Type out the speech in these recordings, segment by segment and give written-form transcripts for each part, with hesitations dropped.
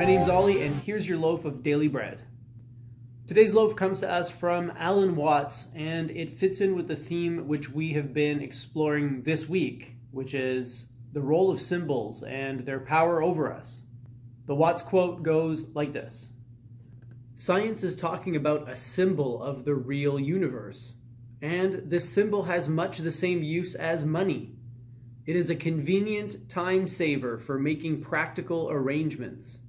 My name's Ollie, and here's your loaf of daily bread. Today's loaf comes to us from Alan Watts, and it fits in with the theme which we have been exploring this week, which is the role of symbols and their power over us. The Watts quote goes like this: "Science is talking about a symbol of the real universe, and this symbol has much the same use as money. It is a convenient time saver for making practical arrangements.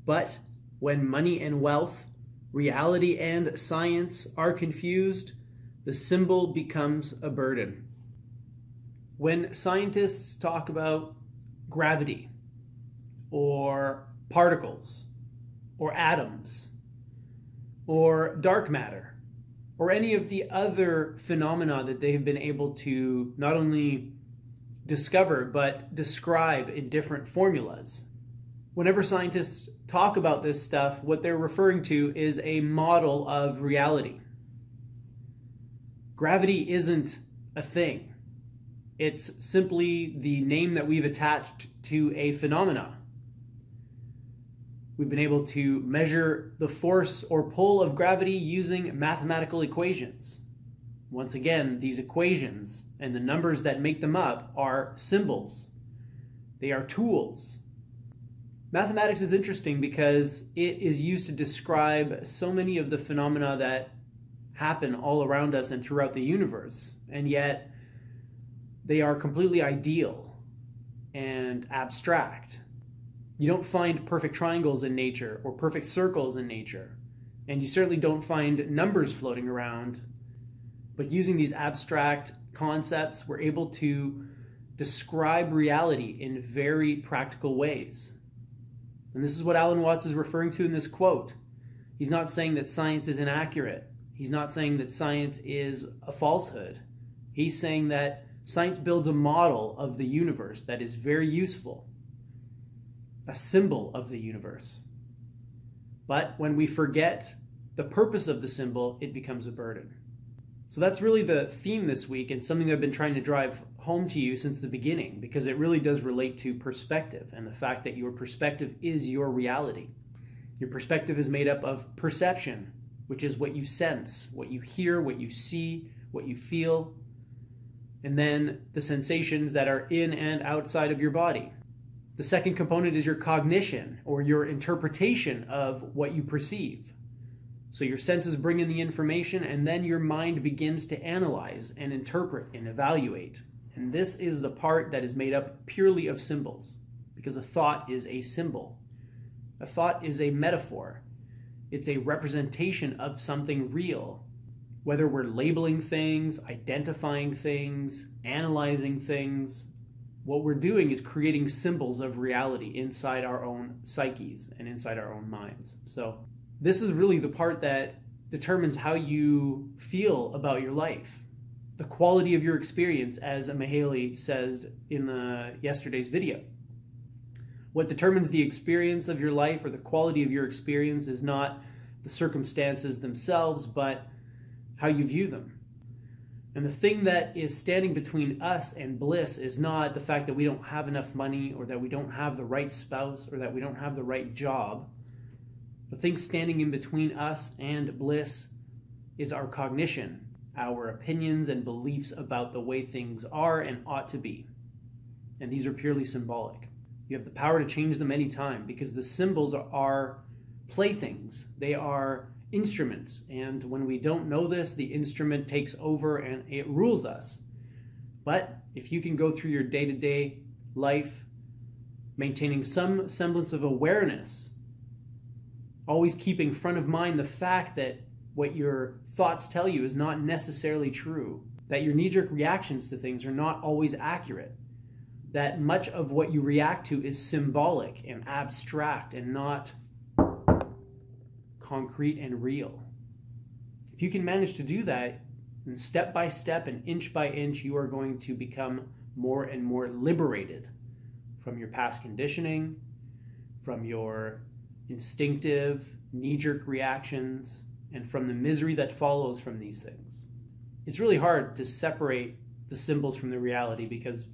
But when money and wealth, reality and science are confused, the symbol becomes a burden." When scientists talk about gravity, or particles, or atoms, or dark matter, or any of the other phenomena that they have been able to not only discover but describe in different formulas, whenever scientists talk about this stuff, what they're referring to is a model of reality. Gravity isn't a thing. It's simply the name that we've attached to a phenomena. We've been able to measure the force or pull of gravity using mathematical equations. Once again, these equations and the numbers that make them up are symbols. They are tools. Mathematics is interesting because it is used to describe so many of the phenomena that happen all around us and throughout the universe, and yet they are completely ideal and abstract. You don't find perfect triangles in nature or perfect circles in nature, and you certainly don't find numbers floating around. But using these abstract concepts, we're able to describe reality in very practical ways. And this is what Alan Watts is referring to in this quote. He's not saying that science is inaccurate. He's not saying that science is a falsehood. He's saying that science builds a model of the universe that is very useful, a symbol of the universe. But when we forget the purpose of the symbol, it becomes a burden. So that's really the theme this week, and something that I've been trying to drive home to you since the beginning, because it really does relate to perspective and the fact that your perspective is your reality. Your perspective is made up of perception, which is what you sense, what you hear, what you see, what you feel, and then the sensations that are in and outside of your body. The second component is your cognition, or your interpretation of what you perceive. So your senses bring in the information, and then your mind begins to analyze and interpret and evaluate. And this is the part that is made up purely of symbols, because a thought is a symbol. A thought is a metaphor. It's a representation of something real. Whether we're labeling things, identifying things, analyzing things, what we're doing is creating symbols of reality inside our own psyches and inside our own minds. So this is really the part that determines how you feel about your life. The quality of your experience, as Mihaly says in yesterday's video. What determines the experience of your life, or the quality of your experience, is not the circumstances themselves, but how you view them. And the thing that is standing between us and bliss is not the fact that we don't have enough money, or that we don't have the right spouse, or that we don't have the right job. The thing standing in between us and bliss is our cognition, our opinions and beliefs about the way things are and ought to be. And these are purely symbolic. You have the power to change them anytime, because the symbols are playthings. They are instruments. And when we don't know this, the instrument takes over and it rules us. But if you can go through your day-to-day life maintaining some semblance of awareness, always keeping front of mind the fact that what your thoughts tell you is not necessarily true, that your knee-jerk reactions to things are not always accurate, that much of what you react to is symbolic and abstract and not concrete and real. If you can manage to do that, then step by step and inch by inch, you are going to become more and more liberated from your past conditioning, from your instinctive, knee-jerk reactions, and from the misery that follows from these things. It's really hard to separate the symbols from the reality, because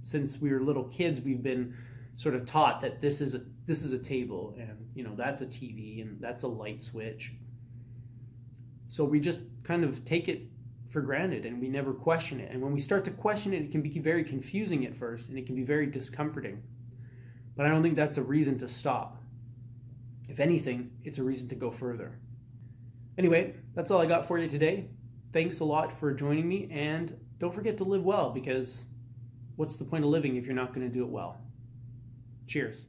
since we were little kids, we've been sort of taught that this is a table, and that's a TV, and that's a light switch. So we just kind of take it for granted, and we never question it. And when we start to question it, it can be very confusing at first, and it can be very discomforting. But I don't think that's a reason to stop. If anything, it's a reason to go further. Anyway, that's all I got for you today. Thanks a lot for joining me, and don't forget to live well, because what's the point of living if you're not going to do it well? Cheers.